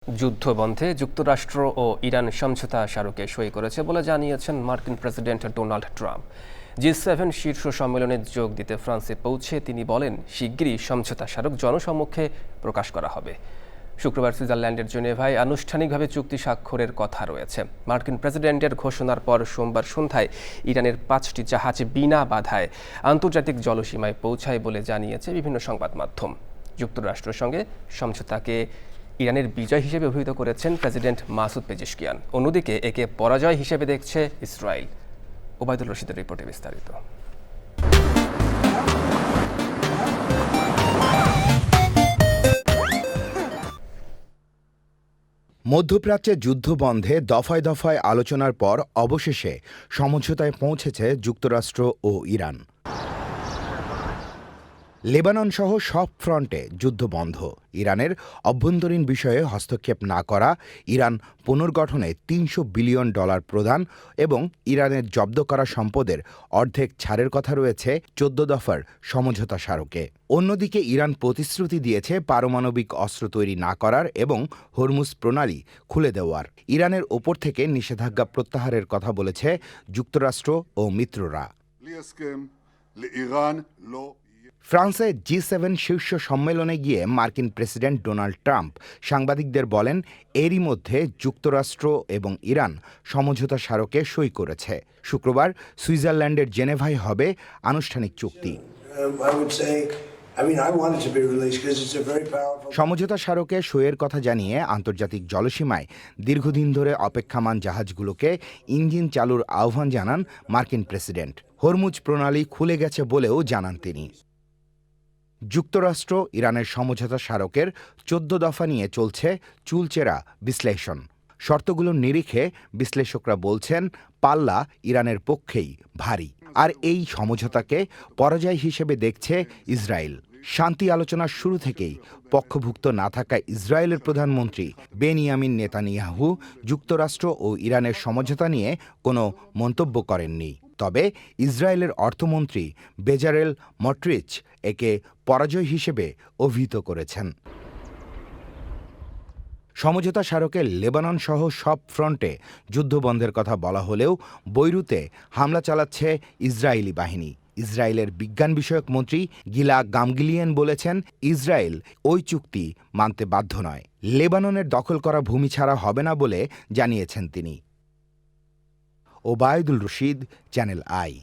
যুদ্ধবন্ধে যুক্তরাষ্ট্র ও ইরান সমঝোতা স্মারকে সই করেছে বলে জানিয়েছেন মার্কিন প্রেসিডেন্ট ডোনাল্ড ট্রাম্প। জি7 শীর্ষ সম্মেলনে যোগ দিতে ফ্রান্সে পৌঁছে তিনি বলেন, শিগগিরই সমঝোতা স্মারক জনসম্মুখে প্রকাশ করা হবে। শুক্রবার সুইজারল্যান্ডের জেনেভায় আনুষ্ঠানিকভাবে চুক্তি স্বাক্ষরের কথা রয়েছে। মার্কিন প্রেসিডেন্টের ঘোষণার পর সোমবার সন্ধ্যায় ইরানের 5টি জাহাজ বিনা বাধায় আন্তর্জাতিক জলসীমায় পৌঁছায় বলে জানিয়েছে বিভিন্ন সংবাদ মাধ্যম। যুক্তরাষ্ট্রের সঙ্গে সমঝোতাকে ইরানের বিজয় হিসেবে অভিহিত করেছেন প্রেসিডেন্ট মাসুদ পেজেশকিয়ান। অন্যদিকে একে পরাজয় হিসেবে দেখছে ইসরায়েল। ওবায়দুল রশিদের রিপোর্টে বিস্তারিত। মধ্যপ্রাচ্যে যুদ্ধ বন্ধে দফায় দফায় আলোচনার পর অবশেষে সমঝোতায় পৌঁছেছে যুক্তরাষ্ট্র ও ইরান। লেবানন সহ সব ফ্রন্টে যুদ্ধ বন্ধ, ইরানের অভ্যন্তরীণ বিষয়ে হস্তক্ষেপ না করা, ইরান পুনর্গঠনে $300 বিলিয়ন প্রদান এবং ইরানের জব্দ করা সম্পদের অর্ধেক ছাড়ের কথা রয়েছে 14 দফার সমঝোতা স্মারকে। অন্যদিকে ইরান প্রতিশ্রুতি দিয়েছে পারমাণবিক অস্ত্র তৈরি না করার এবং হরমুজ প্রণালী খুলে দেওয়ার। ইরানের ওপর থেকে নিষেধাজ্ঞা প্রত্যাহারের কথা বলেছে যুক্তরাষ্ট্র ও মিত্ররা। ফ্রান্সে জি7 শীর্ষ সম্মেলনে গিয়ে মার্কিন প্রেসিডেন্ট ডোনাল্ড ট্রাম্প সাংবাদিকদের বলেন, এরই মধ্যে যুক্তরাষ্ট্র এবং ইরান সমঝোতা স্মারকে সই করেছে। শুক্রবার সুইজারল্যান্ডের জেনেভায় হবে আনুষ্ঠানিক চুক্তি। সমঝোতা স্মারকে সইয়ের কথা জানিয়ে আন্তর্জাতিক জলসীমায় দীর্ঘদিন ধরে অপেক্ষমাণ জাহাজগুলোকে ইঞ্জিন চালুর আহ্বান জানান মার্কিন প্রেসিডেন্ট। হরমুজ প্রণালী খুলে গেছে বলেও জানান তিনি। যুক্তরাষ্ট্র ইরানের সমঝোতা স্মারকের 14 দফা নিয়ে চলছে চুলচেরা বিশ্লেষণ। শর্তগুলোর নিরিখে বিশ্লেষকরা বলছেন, পাল্লা ইরানের পক্ষেই ভারী। আর এই সমঝোতাকে পরাজয় হিসেবে দেখছে ইসরায়েল। শান্তি আলোচনার শুরু থেকেই পক্ষভুক্ত না থাকা ইসরায়েলের প্রধানমন্ত্রী বেনিয়ামিন নেতানিয়াহু যুক্তরাষ্ট্র ও ইরানের সমঝোতা নিয়ে কোনো মন্তব্য করেননি। তবে ইসরায়েলের অর্থমন্ত্রী বেজারেল মট্রিচ একে পরাজয় হিসেবে অভিহিত করেছেন। সমঝোতা স্মারকে লেবানন সহ সব ফ্রন্টে যুদ্ধবন্ধের কথা বলা হলেও বৈরুতে হামলা চালাচ্ছে ইসরায়েলি বাহিনী। ইসরায়েলের বিজ্ঞান বিষয়ক মন্ত্রী গিলা গামগিলিয়ান বলেছেন, ইসরায়েল ওই চুক্তি মানতে বাধ্য নয়। লেবাননের দখল করা ভূমি ছাড়া হবে না বলে জানিয়েছেন তিনি। Obaidul Rashid, channel I.